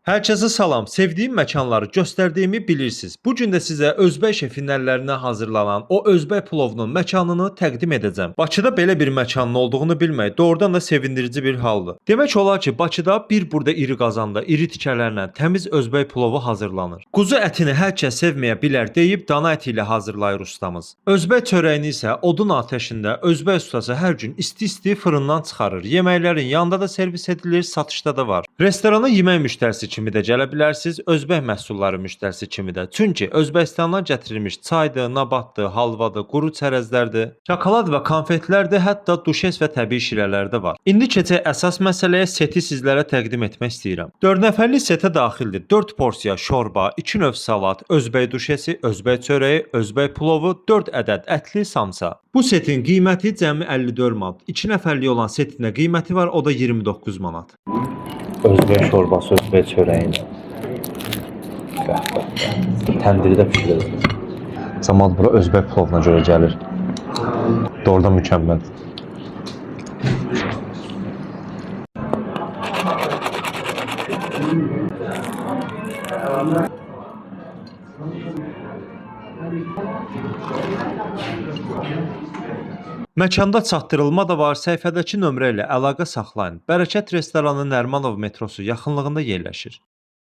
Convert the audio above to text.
Herkese salam. Sevdiyim məkanları göstərdiyimi bilirsiniz. Bu gün də sizə Özbək şefinin əllərindən hazırlanan o Özbək plovunun məkanını təqdim edəcəm. Bakıda belə bir məkanın olduğunu bilmək doğrudan da sevindirici bir haldır. Demək olar ki, Bakıda bir burada iri qazanda, iri tikələrlə təmiz Özbək plovu hazırlanır. Quzu ətini hər kəs sevməyə bilər deyib dana əti ilə hazırlayır ustamız. Özbək çörəyini isə odun atəşində Özbək ustası hər gün isti-isti fırından çıxarır. Yeməklərin yanında da servis edilir, satışda da var. Restorana yemək müştərisi kimi də gələ bilərsiniz, Özbək məhsulları müştərisi kimi də. Çünki Özbəkistandan gətirilmiş çaydır, nabatdır, halvadır, quru çərəzlərdir, şokolad və konfetlərdir, hətta duşes və təbii şirələr də var. İndi keçək əsas məsələyə, seti sizlərə təqdim etmək istəyirəm. 4 nəfərlik setə daxildir 4 porsiya şorba, 2 növ salat, Özbək duşesi, Özbək çörəyi, Özbək plovu, 4 ədəd ətli samsa. Bu setin qiyməti cəmi 54 manat. 2 nəfərlik olan setinə qiyməti var, o da 29 manat. Özbək şorbası, Özbək çörəyi. Təndirdə pişirilir. Cəmal bura Özbək plovuna görə gəlir. Doğrudan mükəmməl. Məkanda çatdırılma da var, səhifədəki nömrə ilə əlaqə saxlayın. Bərəkət restoranı Nərimanov metrosu yaxınlığında yerləşir.